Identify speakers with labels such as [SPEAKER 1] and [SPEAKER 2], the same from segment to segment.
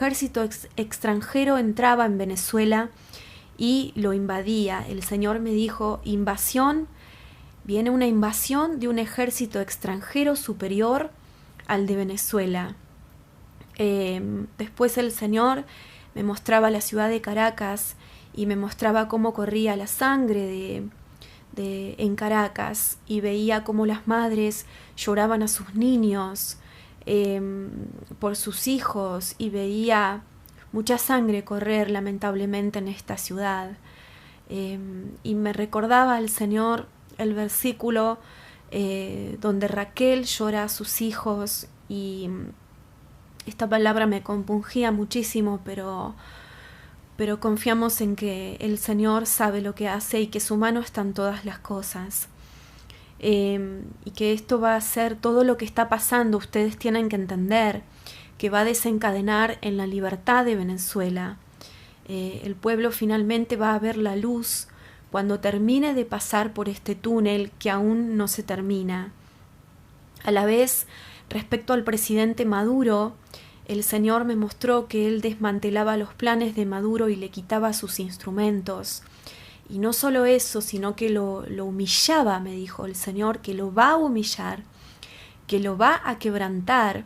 [SPEAKER 1] ejército extranjero entraba en Venezuela y lo invadía. El Señor me dijo, invasión, viene una invasión de un ejército extranjero superior al de Venezuela. Después el Señor me mostraba la ciudad de Caracas y me mostraba cómo corría la sangre en Caracas, y veía cómo las madres lloraban a sus niños por sus hijos, y veía mucha sangre correr lamentablemente en esta ciudad. Y me recordaba el Señor el versículo donde Raquel llora a sus hijos, y esta palabra me compungía muchísimo, pero confiamos en que el Señor sabe lo que hace y que su mano está en todas las cosas. Y que esto va a ser todo lo que está pasando. Ustedes tienen que entender que va a desencadenar en la libertad de Venezuela. El pueblo finalmente va a ver la luz cuando termine de pasar por este túnel que aún no se termina. A la vez, respecto al presidente Maduro, el Señor me mostró que él desmantelaba los planes de Maduro y le quitaba sus instrumentos. Y no solo eso, sino que lo humillaba, me dijo el Señor, que lo va a humillar, que lo va a quebrantar,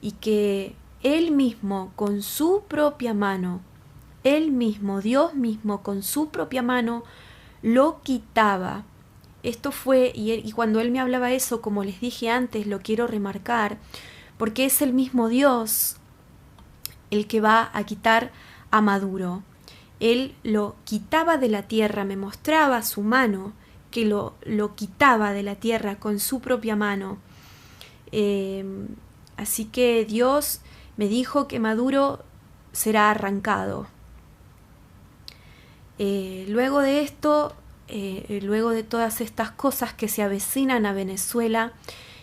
[SPEAKER 1] y que Él mismo, con su propia mano, Él mismo, Dios mismo, con su propia mano, lo quitaba. Esto fue, y cuando Él me hablaba eso, como les dije antes, lo quiero remarcar, porque es el mismo Dios el que va a quitar a Maduro. Él lo quitaba de la tierra, me mostraba su mano, que lo quitaba de la tierra con su propia mano. Así que Dios me dijo que Maduro será arrancado. Luego de esto, luego de todas estas cosas que se avecinan a Venezuela,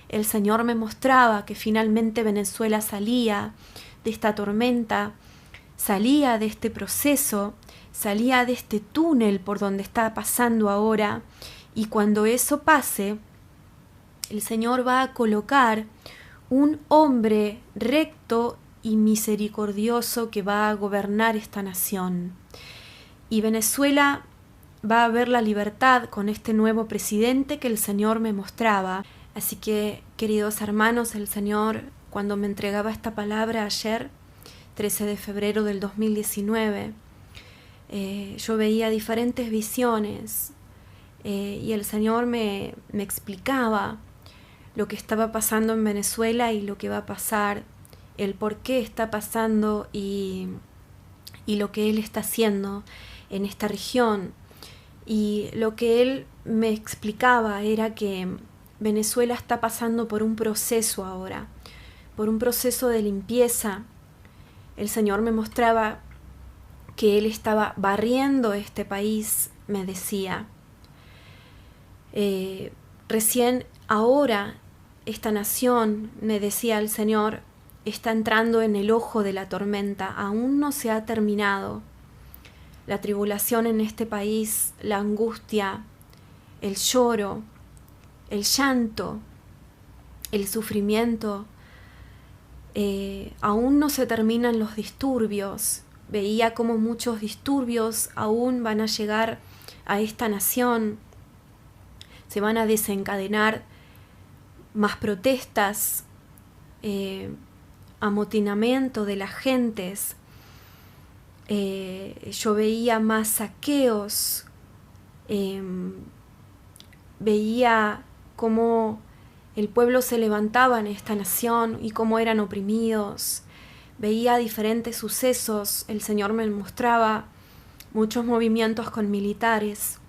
[SPEAKER 1] el Señor me mostraba que finalmente Venezuela salía de esta tormenta, salía de este proceso, salía de este túnel por donde está pasando ahora, y cuando eso pase, el Señor va a colocar un hombre recto y misericordioso que va a gobernar esta nación. Y Venezuela va a ver la libertad con este nuevo presidente que el Señor me mostraba. Así que, queridos hermanos, el Señor, cuando me entregaba esta palabra ayer, 13 de febrero del 2019, yo veía diferentes visiones, y el Señor me explicaba lo que estaba pasando en Venezuela y lo que va a pasar, el por qué está pasando y lo que Él está haciendo en esta región. Y lo que Él me explicaba era que Venezuela está pasando por un proceso ahora, por un proceso de limpieza. El Señor me mostraba que Él estaba barriendo este país, me decía. Recién ahora esta nación, me decía el Señor, está entrando en el ojo de la tormenta, aún no se ha terminado. La tribulación en este país, la angustia, el lloro, el llanto, el sufrimiento, aún no se terminan los disturbios. Veía como muchos disturbios aún van a llegar a esta nación, se van a desencadenar más protestas, amotinamiento de las gentes. Yo veía más saqueos, veía cómo el pueblo se levantaba en esta nación y cómo eran oprimidos. Veía diferentes sucesos, el Señor me mostraba muchos movimientos con militares.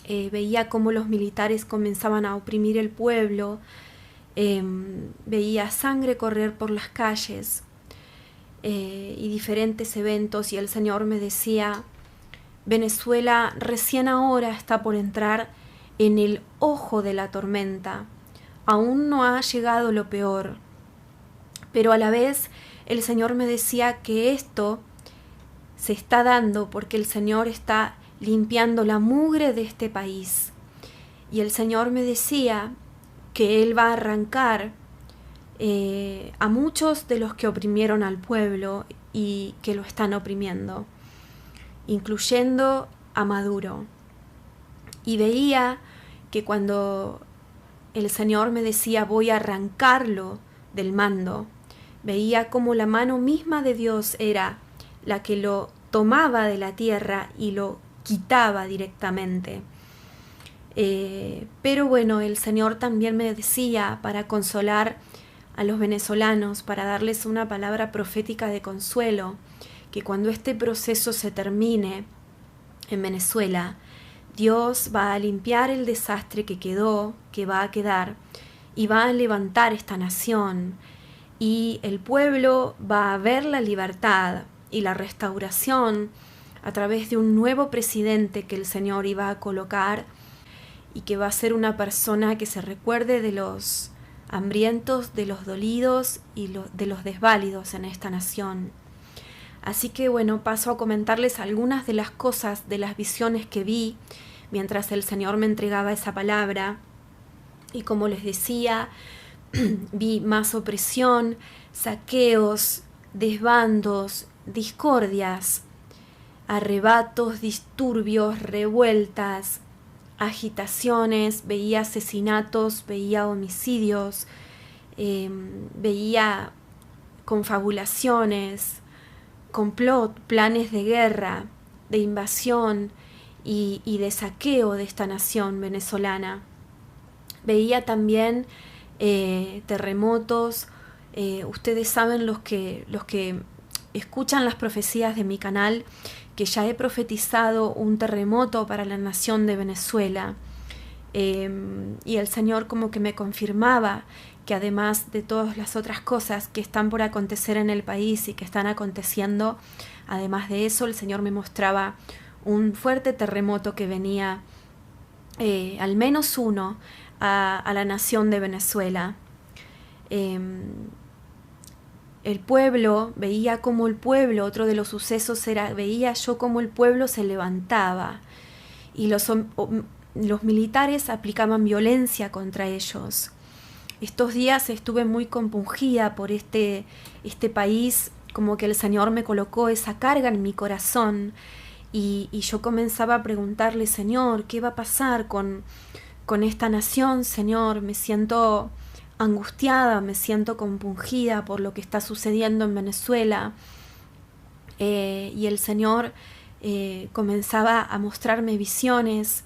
[SPEAKER 1] Veía cómo los militares comenzaban a oprimir el pueblo. Veía sangre correr por las calles, y diferentes eventos, y el Señor me decía, Venezuela recién ahora está por entrar en el ojo de la tormenta, aún no ha llegado lo peor, pero a la vez el Señor me decía que esto se está dando porque el Señor está limpiando la mugre de este país, y el Señor me decía que Él va a arrancar a muchos de los que oprimieron al pueblo, y que lo están oprimiendo, incluyendo a Maduro. Y veía que cuando el Señor me decía voy a arrancarlo del mando, veía como la mano misma de Dios era la que lo tomaba de la tierra y lo quitaba directamente. Pero bueno, el Señor también me decía para consolar a los venezolanos, para darles una palabra profética de consuelo, que cuando este proceso se termine en Venezuela, Dios va a limpiar el desastre que quedó, que va a quedar, y va a levantar esta nación, y el pueblo va a ver la libertad y la restauración a través de un nuevo presidente que el Señor iba a colocar, y que va a ser una persona que se recuerde de los hambrientos, de los dolidos y de los desválidos en esta nación. Así que bueno, paso a comentarles algunas de las cosas, de las visiones que vi mientras el Señor me entregaba esa palabra. Y como les decía, vi más opresión, saqueos, desbandos, discordias, arrebatos, disturbios, revueltas, agitaciones, veía asesinatos, veía homicidios, veía confabulaciones, complot, planes de guerra, de invasión y de saqueo de esta nación venezolana. Veía también terremotos. Ustedes saben, los que escuchan las profecías de mi canal, que ya he profetizado un terremoto para la nación de Venezuela, y el Señor como que me confirmaba que además de todas las otras cosas que están por acontecer en el país y que están aconteciendo, además de eso el Señor me mostraba un fuerte terremoto que venía, al menos uno, a la nación de Venezuela. El pueblo, veía como el pueblo, otro de los sucesos era, veía yo como el pueblo se levantaba y los militares aplicaban violencia contra ellos. Estos días estuve muy compungida por este país, como que el Señor me colocó esa carga en mi corazón y yo comenzaba a preguntarle, Señor, ¿qué va a pasar con esta nación? Señor, me siento angustiada, me siento compungida por lo que está sucediendo en Venezuela, y el Señor comenzaba a mostrarme visiones,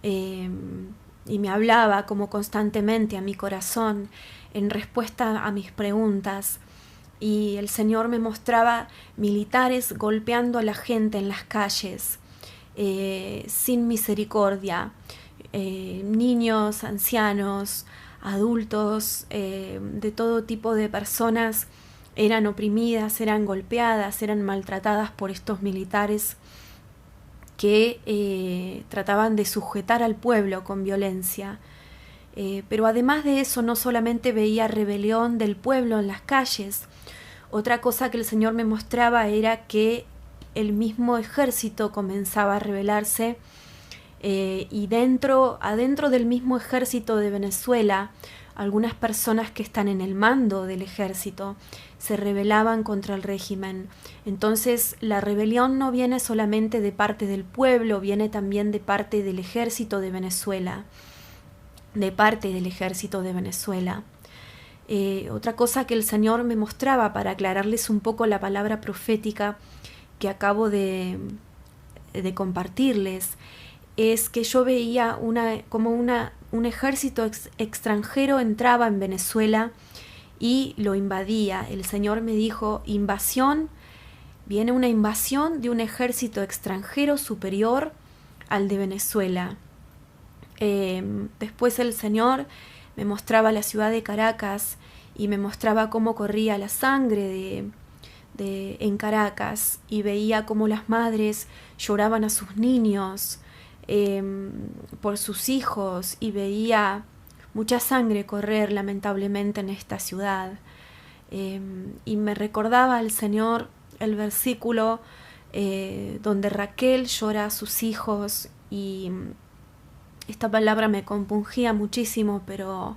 [SPEAKER 1] y me hablaba como constantemente a mi corazón en respuesta a mis preguntas, y el Señor me mostraba militares golpeando a la gente en las calles, sin misericordia, niños, ancianos, adultos, de todo tipo de personas eran oprimidas, eran golpeadas, eran maltratadas por estos militares que trataban de sujetar al pueblo con violencia. Pero además de eso, no solamente veía rebelión del pueblo en las calles, otra cosa que el Señor me mostraba era que el mismo ejército comenzaba a rebelarse, y adentro del mismo ejército de Venezuela, algunas personas que están en el mando del ejército se rebelaban contra el régimen. Entonces la rebelión no viene solamente de parte del pueblo, viene también de parte del ejército de Venezuela, Otra cosa que el Señor me mostraba, para aclararles un poco la palabra profética que acabo de compartirles, es que yo veía un ejército extranjero entraba en Venezuela y lo invadía. El Señor me dijo, viene una invasión de un ejército extranjero superior al de Venezuela. Después el Señor me mostraba la ciudad de Caracas y me mostraba cómo corría la sangre en Caracas, y veía cómo las madres lloraban a sus niños por sus hijos, y veía mucha sangre correr lamentablemente en esta ciudad, y me recordaba al Señor el versículo donde Raquel llora a sus hijos, y esta palabra me compungía muchísimo, pero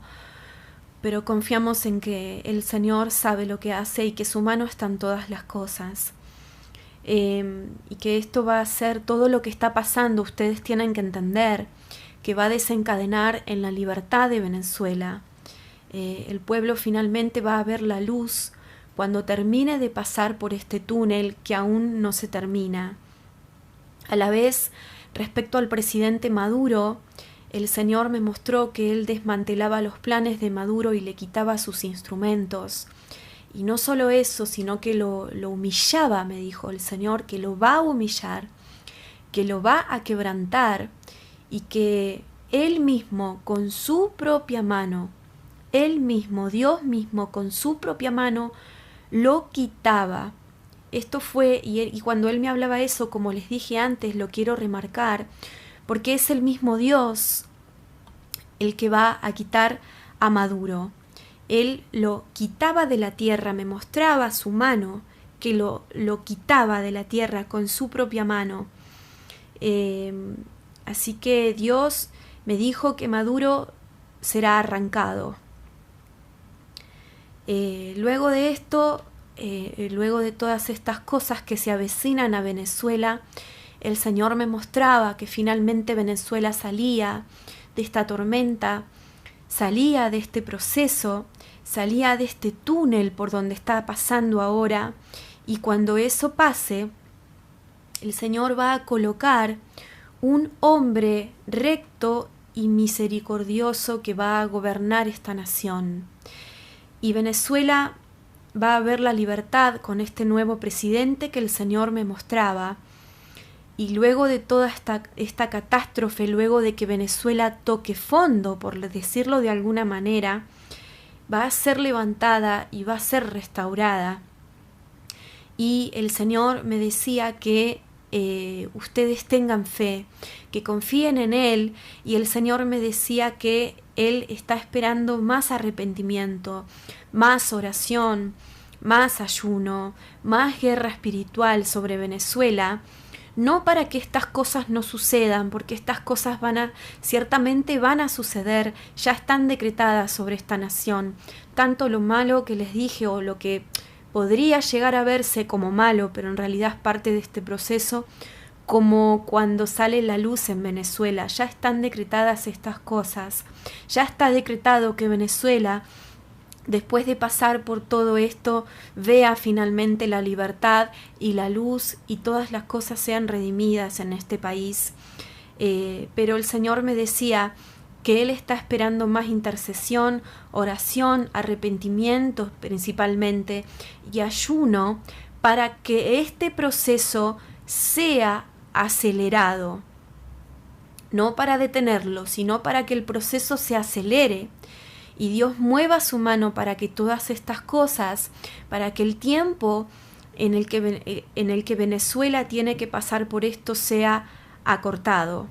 [SPEAKER 1] pero confiamos en que el Señor sabe lo que hace y que su mano está en todas las cosas. Y que esto va a ser todo lo que está pasando. Ustedes tienen que entender que va a desencadenar en la libertad de Venezuela. El pueblo finalmente va a ver la luz cuando termine de pasar por este túnel que aún no se termina. A la vez, respecto al presidente Maduro, el Señor me mostró que él desmantelaba los planes de Maduro y le quitaba sus instrumentos. Y no solo eso, sino que lo humillaba, me dijo el Señor, que lo va a humillar, que lo va a quebrantar y que Él mismo con su propia mano, Él mismo, Dios mismo con su propia mano, lo quitaba. Esto fue, y cuando Él me hablaba eso, como les dije antes, lo quiero remarcar, porque es el mismo Dios el que va a quitar a Maduro. Él lo quitaba de la tierra, me mostraba su mano, que lo quitaba de la tierra con su propia mano. Así que Dios me dijo que Maduro será arrancado. Luego de esto, luego de todas estas cosas que se avecinan a Venezuela, el Señor me mostraba que finalmente Venezuela salía de esta tormenta, salía de este proceso, salía de este túnel por donde está pasando ahora, y cuando eso pase, el Señor va a colocar un hombre recto y misericordioso que va a gobernar esta nación. Y Venezuela va a ver la libertad con este nuevo presidente que el Señor me mostraba. Y luego de toda esta catástrofe, luego de que Venezuela toque fondo, por decirlo de alguna manera, va a ser levantada y va a ser restaurada. Y el Señor me decía que ustedes tengan fe, que confíen en Él, y el Señor me decía que Él está esperando más arrepentimiento, más oración, más ayuno, más guerra espiritual sobre Venezuela, no para que estas cosas no sucedan, porque estas cosas ciertamente van a suceder, ya están decretadas sobre esta nación, tanto lo malo que les dije o lo que podría llegar a verse como malo, pero en realidad es parte de este proceso, como cuando sale la luz en Venezuela, ya están decretadas estas cosas, ya está decretado que Venezuela, después de pasar por todo esto, vea finalmente la libertad y la luz y todas las cosas sean redimidas en este país. Pero el Señor me decía que Él está esperando más intercesión, oración, arrepentimiento principalmente y ayuno para que este proceso sea acelerado. No para detenerlo, sino para que el proceso se acelere. Y Dios mueva su mano para que todas estas cosas, para que el tiempo en el que Venezuela tiene que pasar por esto sea acortado.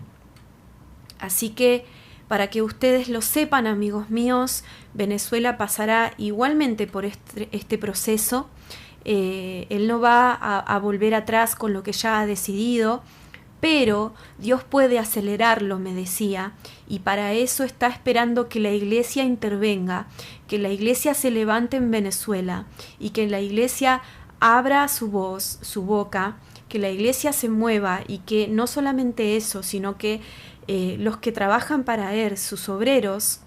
[SPEAKER 1] Así que, para que ustedes lo sepan, amigos míos, Venezuela pasará igualmente por este proceso. Él no va a volver atrás con lo que ya ha decidido, pero Dios puede acelerarlo, me decía, y para eso está esperando que la iglesia intervenga, que la iglesia se levante en Venezuela y que la iglesia abra su voz, su boca, que la iglesia se mueva y que no solamente eso, sino que los que trabajan para Él, sus obreros,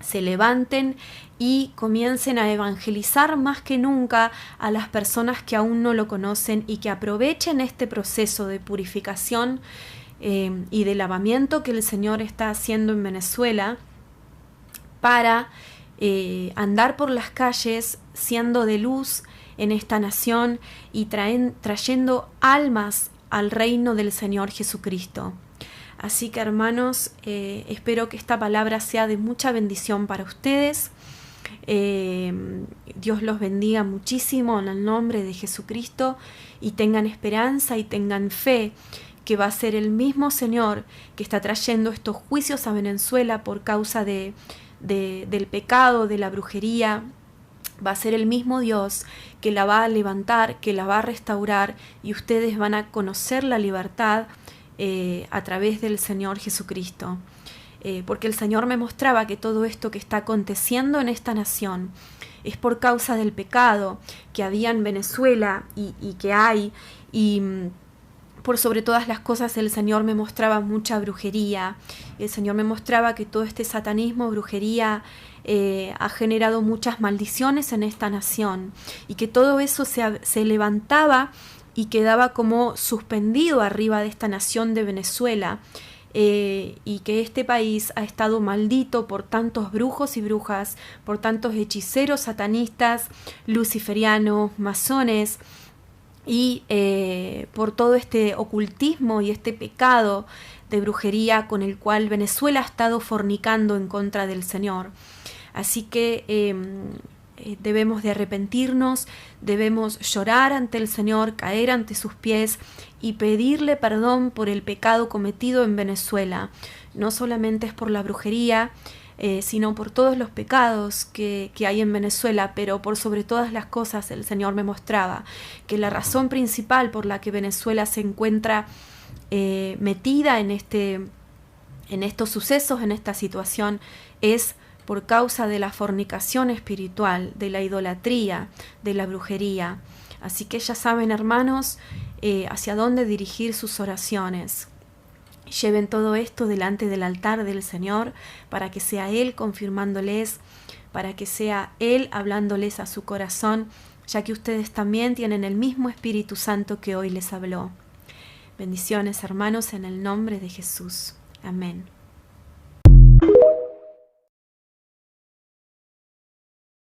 [SPEAKER 1] se levanten y comiencen a evangelizar más que nunca a las personas que aún no lo conocen y que aprovechen este proceso de purificación y de lavamiento que el Señor está haciendo en Venezuela para andar por las calles siendo de luz en esta nación y trayendo almas al reino del Señor Jesucristo. Así que, hermanos, espero que esta palabra sea de mucha bendición para ustedes. Dios los bendiga muchísimo en el nombre de Jesucristo y tengan esperanza y tengan fe que va a ser el mismo Señor que está trayendo estos juicios a Venezuela por causa del pecado, de la brujería. Va a ser el mismo Dios que la va a levantar, que la va a restaurar y ustedes van a conocer la libertad a través del Señor Jesucristo. porque el Señor me mostraba que todo esto que está aconteciendo en esta nación es por causa del pecado que había en Venezuela y que hay, y por sobre todas las cosas el Señor me mostraba mucha brujería. El Señor me mostraba que todo este satanismo, brujería, ha generado muchas maldiciones en esta nación, y que todo eso se levantaba y quedaba como suspendido arriba de esta nación de Venezuela, y que este país ha estado maldito por tantos brujos y brujas, por tantos hechiceros satanistas, luciferianos, masones, y por todo este ocultismo y este pecado de brujería con el cual Venezuela ha estado fornicando en contra del Señor. Así que debemos de arrepentirnos, debemos llorar ante el Señor, caer ante sus pies y pedirle perdón por el pecado cometido en Venezuela. No solamente es por la brujería, sino por todos los pecados que hay en Venezuela, pero por sobre todas las cosas el Señor me mostraba que la razón principal por la que Venezuela se encuentra metida en estos sucesos, en esta situación, es por causa de la fornicación espiritual, de la idolatría, de la brujería. Así que ya saben, hermanos, hacia dónde dirigir sus oraciones. Lleven todo esto delante del altar del Señor para que sea Él confirmándoles, para que sea Él hablándoles a su corazón, ya que ustedes también tienen el mismo Espíritu Santo que hoy les habló. Bendiciones, hermanos, en el nombre de Jesús. Amén.